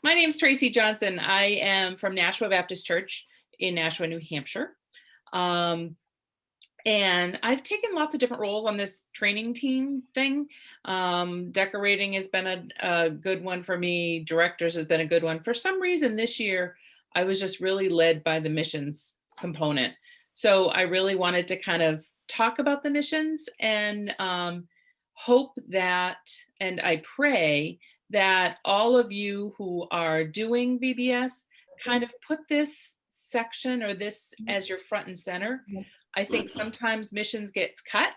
My name's Traci Johnson. I am from Nashua Baptist Church in Nashua, New Hampshire. Um, and I've taken lots of different roles on this training team thing. Decorating has been a good one for me. Directors has been a good one. For some reason this year, I was just really led by the missions component. So I really wanted to kind of talk about the missions and hope that, and I pray that all of you who are doing VBS kind of put this section or this as your front and center. I think sometimes missions gets cut,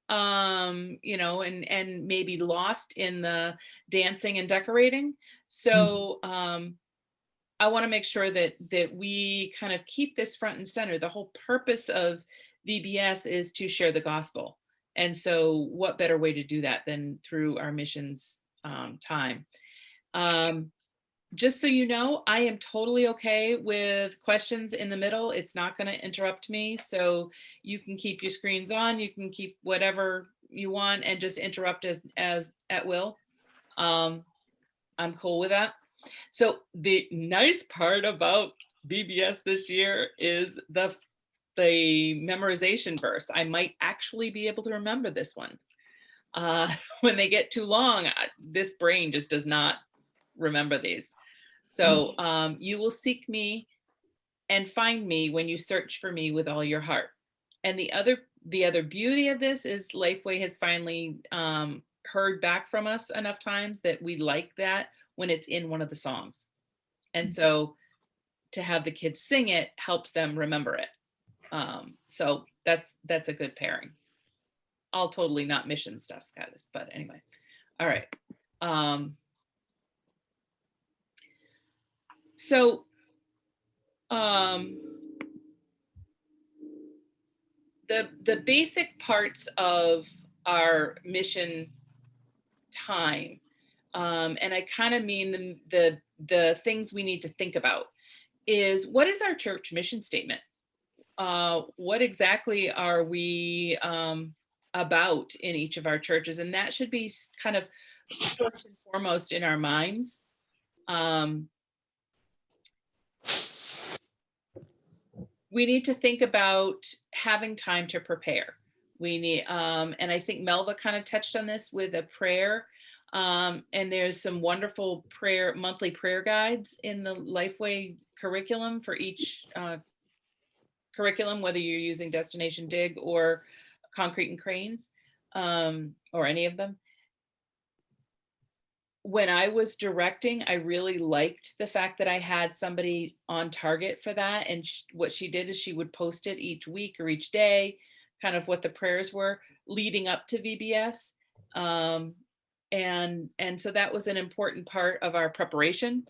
and maybe lost in the dancing and decorating. So I want to make sure that we kind of keep this front and center. The whole purpose of VBS is to share the gospel. And so what better way to do that than through our missions time? Just so you know, I am totally okay with questions in the middle. It's not going to interrupt me. So you can keep your screens on, you can keep whatever you want and just interrupt as at will. I'm cool with that. So the nice part about VBS this year is the memorization verse. I might actually be able to remember this one. When they get too long, this brain just does not remember these. So you will seek me and find me when you search for me with all your heart. And the other beauty of this is Lifeway has finally heard back from us enough times that we like that when it's in one of the songs. And so to have the kids sing it helps them remember it. So that's a good pairing. All totally not mission stuff, guys, but anyway. All right. So the basic parts of our mission time, and I kind of mean the things we need to think about is, what is our church mission statement? What exactly are we about in each of our churches? And that should be kind of first and foremost in our minds. We need to think about having time to prepare. We need, and I think Melva kind of touched on this with a prayer. And there's some wonderful monthly prayer guides in the Lifeway curriculum for each curriculum, whether you're using Destination Dig or Concrete and Cranes, or any of them. When I was directing, I really liked the fact that I had somebody on target for that. And what she did is she would post it each week or each day, kind of what the prayers were leading up to VBS. And so that was an important part of our preparation.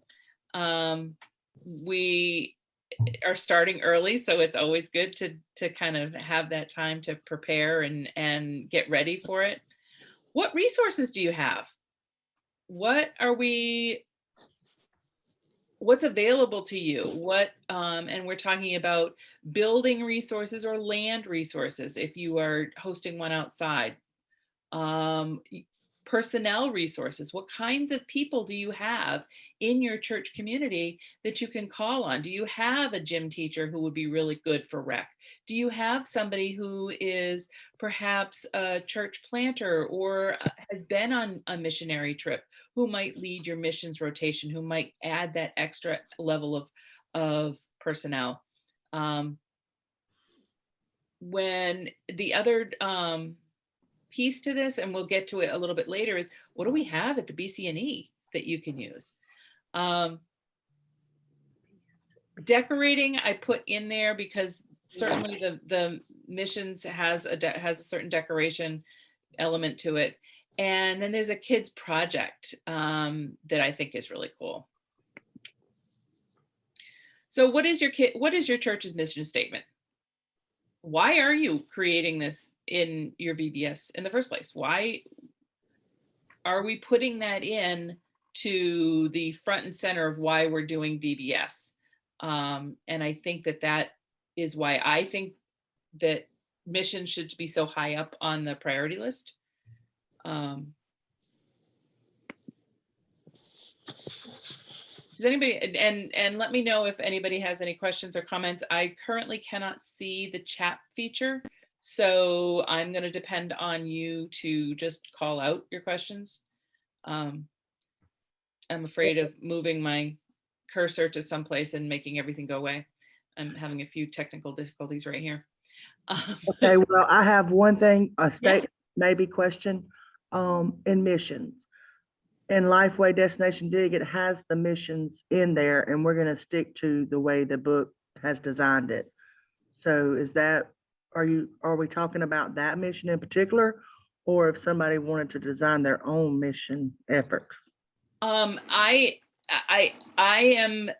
We are starting early, so it's always good to kind of have that time to prepare and get ready for it. What resources do you have? What's available to you? And we're talking about building resources or land resources if you are hosting one outside. Personnel resources. What kinds of people do you have in your church community that you can call on? Do you have a gym teacher who would be really good for rec? Do you have somebody who is perhaps a church planter or has been on a missionary trip who might lead your missions rotation, who might add that extra level of personnel? When the other piece to this, and we'll get to it a little bit later, is what do we have at the BCNE that you can use? Decorating I put in there because certainly the missions has a certain decoration element to it. And then there's a kids project that I think is really cool. So what is your church's mission statement? Why are you creating this in your VBS in the first place? Why are we putting that in to the front and center of why we're doing VBS? And I think that is why I think that mission should be so high up on the priority list. Does anybody, and let me know if anybody has any questions or comments. I currently cannot see the chat feature, so I'm going to depend on you to just call out your questions. I'm afraid of moving my cursor to someplace and making everything go away. I'm having a few technical difficulties right here. Okay, well, I have one thing, a state Navy question, in missions. In Lifeway Destination Dig, it has the missions in there, and we're gonna stick to the way the book has designed it. So is that, are we talking about that mission in particular? Or if somebody wanted to design their own mission efforts? I am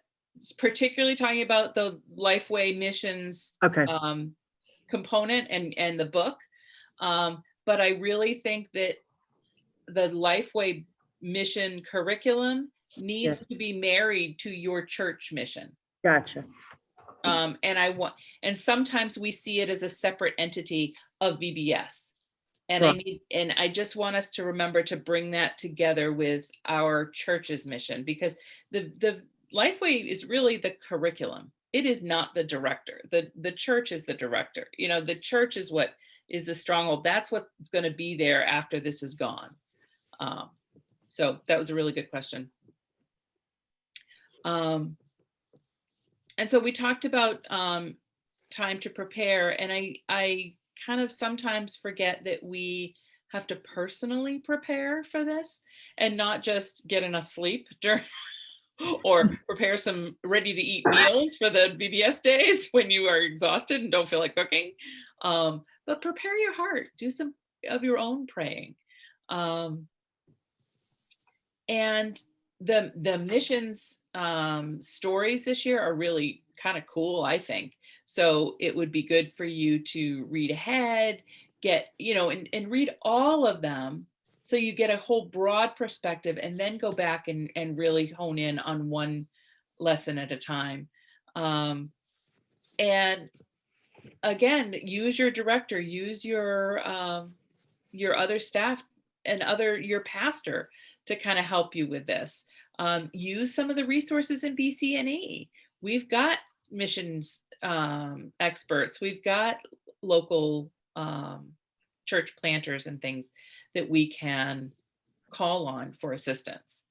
particularly talking about the Lifeway missions Okay, component and the book. But I really think that the Lifeway mission curriculum needs yeah, to be married to your church mission. gotcha. And sometimes we see it as a separate entity of VBS. And Right. I just want us to remember to bring that together with our church's mission, because the Lifeway is really the curriculum. It is not the director. The church is the director. You know, the church is what is the stronghold. That's what's going to be there after this is gone. So that was a really good question. And so we talked about time to prepare, and I kind of sometimes forget that we have to personally prepare for this and not just get enough sleep during or prepare some ready to eat meals for the VBS days when you are exhausted and don't feel like cooking. But prepare your heart, do some of your own praying. And the missions stories this year are really kind of cool, I think. So it would be good for you to read ahead, get, and read all of them so you get a whole broad perspective, and then go back and really hone in on one lesson at a time. And again, use your director, use your other staff and your pastor to kind of help you with this. Use some of the resources in BCNE. We've got missions experts. We've got local church planters and things that we can call on for assistance.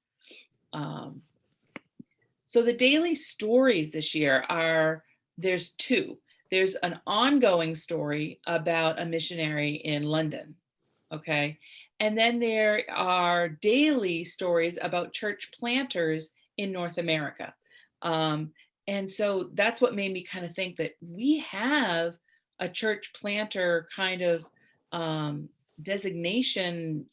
So the daily stories this year there's two. There's an ongoing story about a missionary in London. Okay. And then there are daily stories about church planters in North America. And so that's what made me kind of think that we have a church planter kind of designation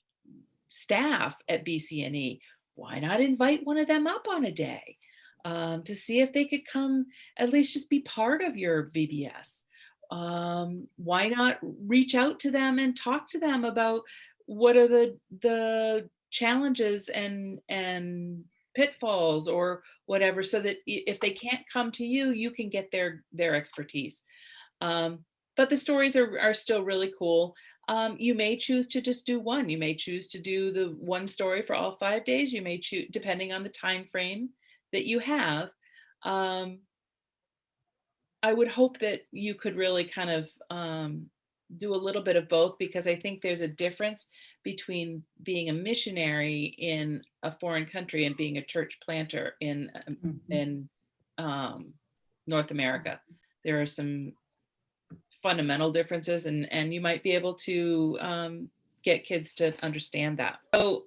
staff at BCNE. Why not invite one of them up on a day to see if they could come at least just be part of your VBS? Why not reach out to them and talk to them about what are the challenges and pitfalls or whatever, so that if they can't come to you, you can get their expertise. But the stories are still really cool. You may choose to just do one. You may choose to do the one story for all 5 days. You may choose, depending on the time frame that you have. I would hope that you could really kind of do a little bit of both, because I think there's a difference between being a missionary in a foreign country and being a church planter in North America. There are some fundamental differences, and you might be able to get kids to understand that. So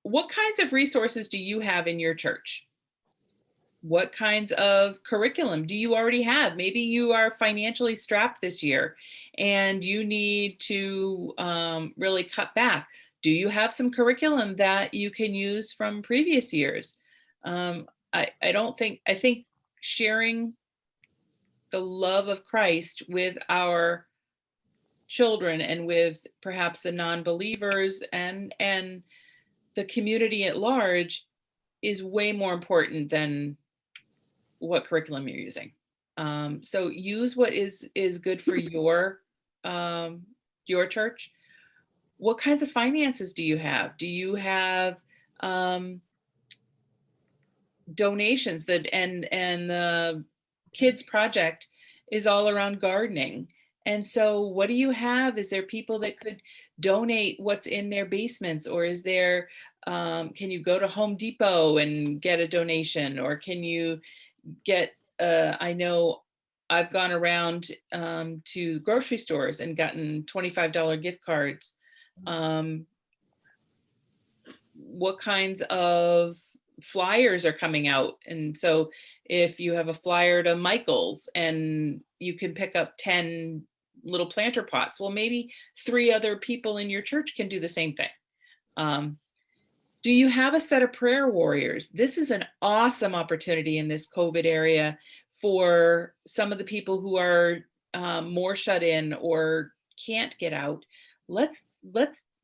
what kinds of resources do you have in your church? What kinds of curriculum do you already have? Maybe you are financially strapped this year and you need to really cut back. Do you have some curriculum that you can use from previous years? I think sharing the love of Christ with our children and with perhaps the non-believers and the community at large is way more important than what curriculum you're using. So use what is good for your church. What kinds of finances do you have? Do you have donations that, and the kids project is all around gardening. And so what do you have? Is there people that could donate what's in their basements, or is there, can you go to Home Depot and get a donation, or can you get, I know I've gone around to grocery stores and gotten $25 gift cards. What kinds of flyers are coming out? And so if you have a flyer to Michael's and you can pick up 10 little planter pots, well, maybe 3 other people in your church can do the same thing. Do you have a set of prayer warriors? This is an awesome opportunity in this COVID area for some of the people who are more shut in or can't get out. Let's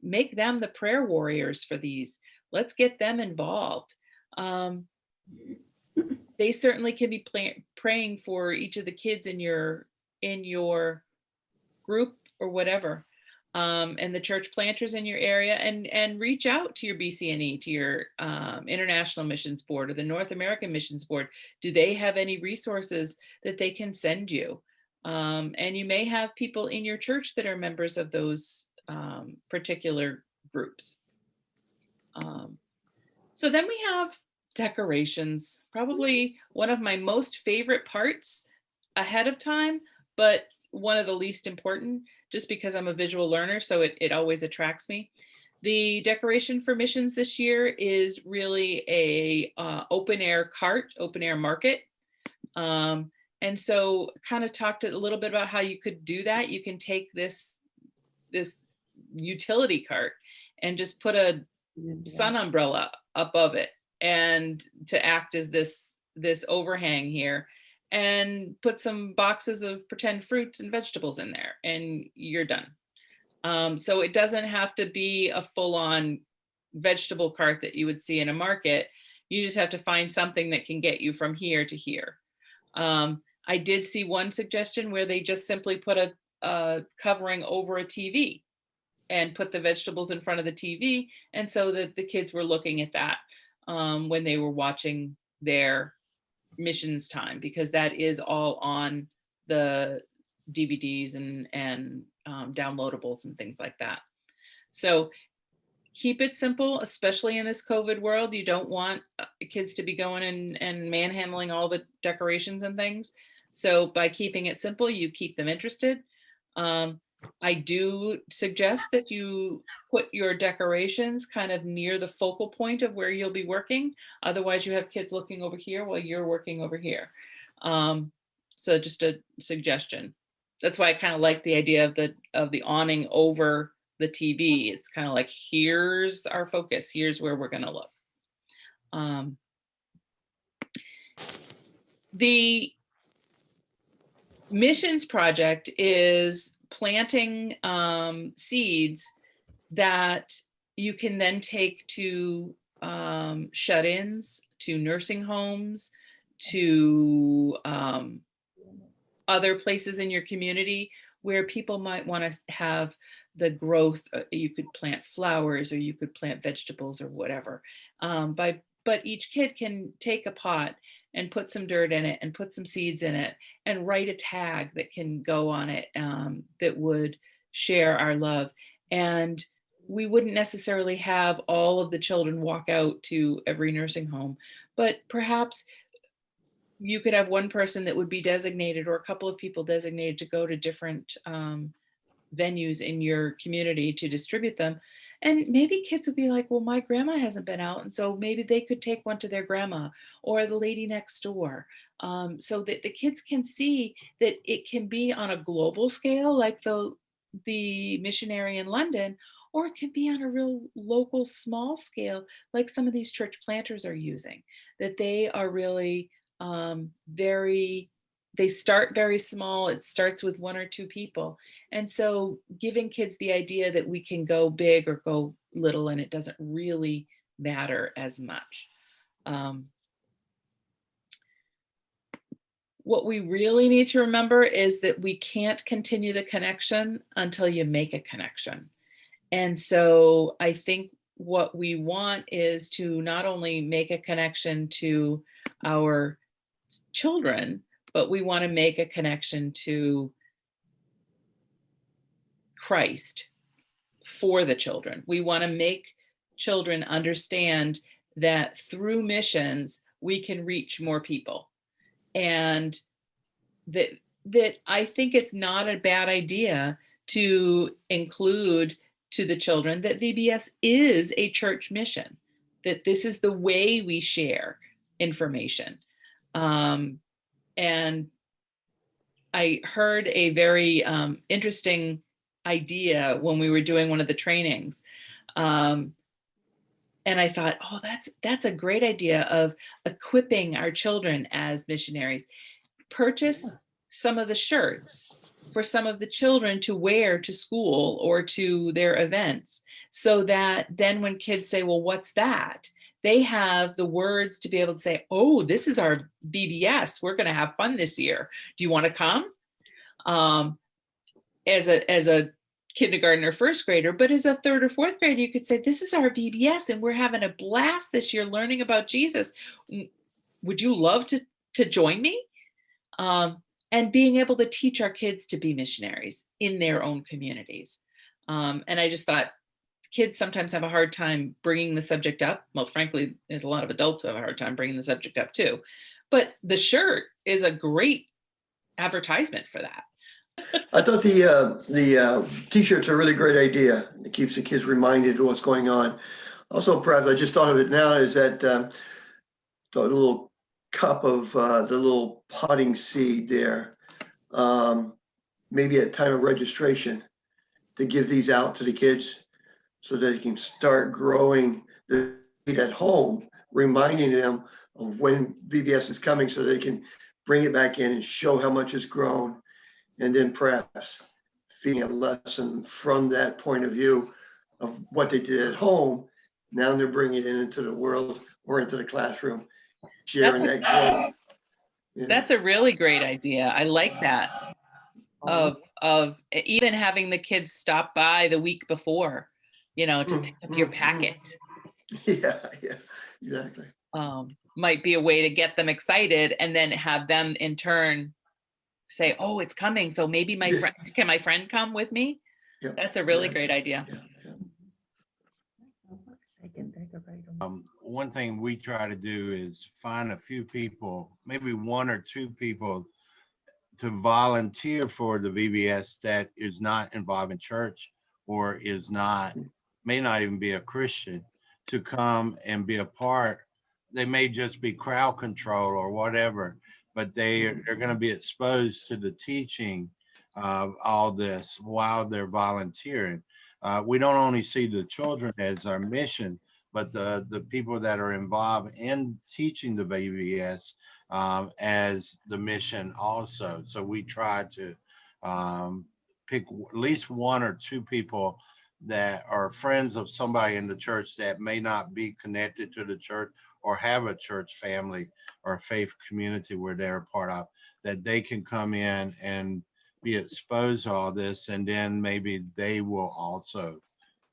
make them the prayer warriors for these. Let's get them involved. They certainly can be praying for each of the kids in your group or whatever. And the church planters in your area, and reach out to your BCNE, to your International Missions Board or the North American Missions Board. Do they have any resources that they can send you? And you may have people in your church that are members of those particular groups. So then we have decorations, probably one of my most favorite parts ahead of time, but one of the least important, just because I'm a visual learner, so it always attracts me. The decoration for missions this year is really a open air cart, open air market. And so kind of talked a little bit about how you could do that. You can take this utility cart and just put a sun umbrella above it, and to act as this overhang here, and put some boxes of pretend fruits and vegetables in there, and you're done. So it doesn't have to be a full-on vegetable cart that you would see in a market. You just have to find something that can get you from here to here. I did see one suggestion where they just simply put a covering over a TV and put the vegetables in front of the TV, and so that the kids were looking at that when they were watching their missions time, because that is all on the DVDs and downloadables and things like that. So keep it simple, especially in this COVID world. You don't want kids to be going and manhandling all the decorations and things. So by keeping it simple, you keep them interested. I do suggest that you put your decorations kind of near the focal point of where you'll be working. Otherwise, you have kids looking over here while you're working over here. So just a suggestion. That's why I kind of like the idea of the awning over the TV. It's kind of like, here's our focus. Here's where we're going to look. The missions project is planting seeds that you can then take to shut-ins, to nursing homes, to other places in your community where people might want to have the growth. You could plant flowers, or you could plant vegetables, or whatever. But each kid can take a pot and put some dirt in it and put some seeds in it and write a tag that can go on it that would share our love. And we wouldn't necessarily have all of the children walk out to every nursing home, but perhaps you could have one person that would be designated, or a couple of people designated, to go to different venues in your community to distribute them. And maybe kids would be like, well, my grandma hasn't been out, and so maybe they could take one to their grandma or the lady next door, so that the kids can see that it can be on a global scale, like the missionary in London, or it can be on a real local small scale, like some of these church planters are using, that they are really they start very small. It starts with 1 or 2 people. And so giving kids the idea that we can go big or go little, and it doesn't really matter as much. What we really need to remember is that we can't continue the connection until you make a connection. And so I think what we want is to not only make a connection to our children, but we want to make a connection to Christ for the children. We want to make children understand that through missions, we can reach more people. And that I think it's not a bad idea to include to the children that VBS is a church mission, that this is the way we share information. And I heard a very interesting idea when we were doing one of the trainings. And I thought, oh, that's a great idea of equipping our children as missionaries. Purchase some of the shirts for some of the children to wear to school or to their events, so that then when kids say, well, what's that? They have the words to be able to say, oh, this is our VBS. We're going to have fun this year. Do you want to come? As a kindergarten or first grader, but as a third or fourth grader, you could say, this is our VBS and we're having a blast this year learning about Jesus. Would you love to join me? And being able to teach our kids to be missionaries in their own communities. And I just thought kids sometimes have a hard time bringing the subject up. Well, frankly, there's a lot of adults who have a hard time bringing the subject up too. But the shirt is a great advertisement for that. I thought the t-shirt's a really great idea. It keeps the kids reminded of what's going on. Also, perhaps I just thought of it now, is that the little cup of the little potting seed there, maybe at time of registration, to give these out to the kids so that they can start growing the seed at home, reminding them of when VBS is coming so they can bring it back in and show how much has grown. And then perhaps feeding a lesson from that point of view of what they did at home. Now they're bringing it into the world or into the classroom, sharing that growth. Yeah. That's a really great idea. I like that. Of even having the kids stop by the week before, to pick up your packet. Yeah, exactly. Might be a way to get them excited, and then have them in turn say, oh, it's coming. So maybe can my friend come with me? Yep. That's a really great idea. One thing we try to do is find a few people, maybe one or two people, to volunteer for the VBS that is not involved in church or may not even be a Christian, to come and be a part. They may just be crowd control or whatever, but they're going to be exposed to the teaching of all this while they're volunteering. We don't only see the children as our mission, but the people that are involved in teaching the VBS as the mission also. So we try to pick at least one or two people that are friends of somebody in the church that may not be connected to the church or have a church family or a faith community where they're a part of, that they can come in and be exposed to all this, and then maybe they will also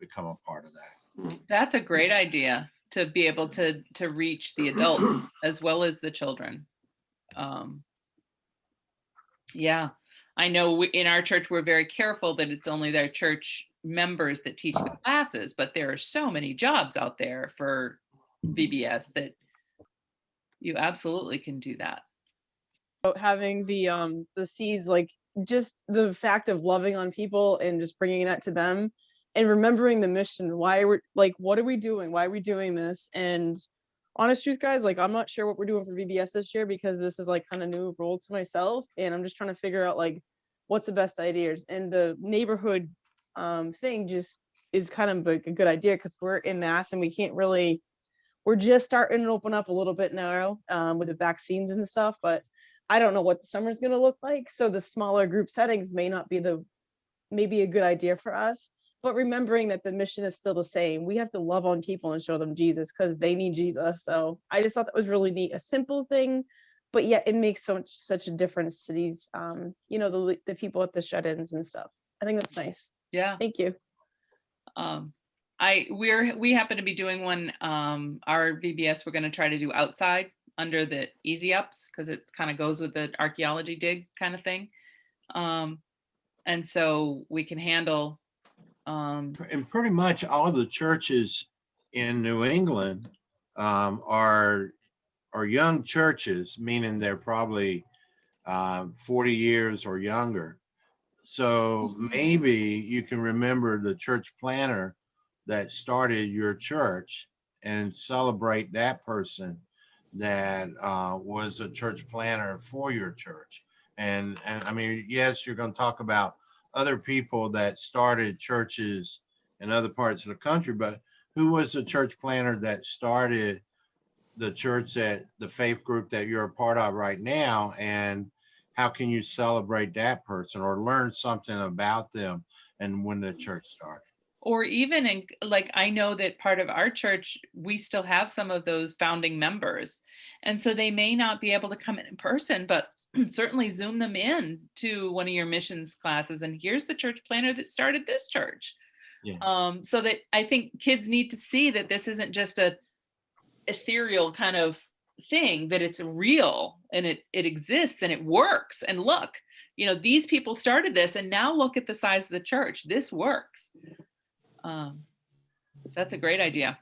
become a part of that. That's a great idea, to be able to reach the adults as well as the children. Yeah, I know in our church, we're very careful that it's only their church members that teach the classes, but there are so many jobs out there for VBS that you absolutely can do that. Having the seeds, like just the fact of loving on people and just bringing that to them and remembering the mission. Why we're like, what are we doing? Why are we doing this? And honest truth, guys, like, I'm not sure what we're doing for VBS this year, because this is like kind of new role to myself, and I'm just trying to figure out like what's the best ideas. And the neighborhood thing just is kind of a good idea, because we're in mass and we can't really, we're just starting to open up a little bit now with the vaccines and stuff, but I don't know what the summer's going to look like. So the smaller group settings may not be maybe a good idea for us, but remembering that the mission is still the same. We have to love on people and show them Jesus because they need Jesus. So I just thought that was really neat, a simple thing, but yet it makes such a difference to these, the people at the shut-ins and stuff. I think that's nice. Yeah. Thank you. we happen to be doing one, our VBS, we're gonna try to do outside under the easy ups, because it kind of goes with the archaeology dig kind of thing. And so we can handle, And pretty much all the churches in New England are young churches, meaning they're probably 40 years or younger. So maybe you can remember the church planner that started your church and celebrate that person that was a church planner for your church. And I mean, yes, you're going to talk about other people that started churches in other parts of the country, but who was the church planner that started the church, that the faith group that you're a part of right now? And how can you celebrate that person or learn something about them and when the church started? or even in, like, I know that part of our church, we still have some of those founding members. And so they may not be able to come in person, but certainly Zoom them in to one of your missions classes. And here's the church planner that started this church. Yeah. So that I think kids need to see that this isn't just a ethereal kind of thing, that it's real and it exists and it works. And look, these people started this, and now look at the size of the church. This works. That's a great idea.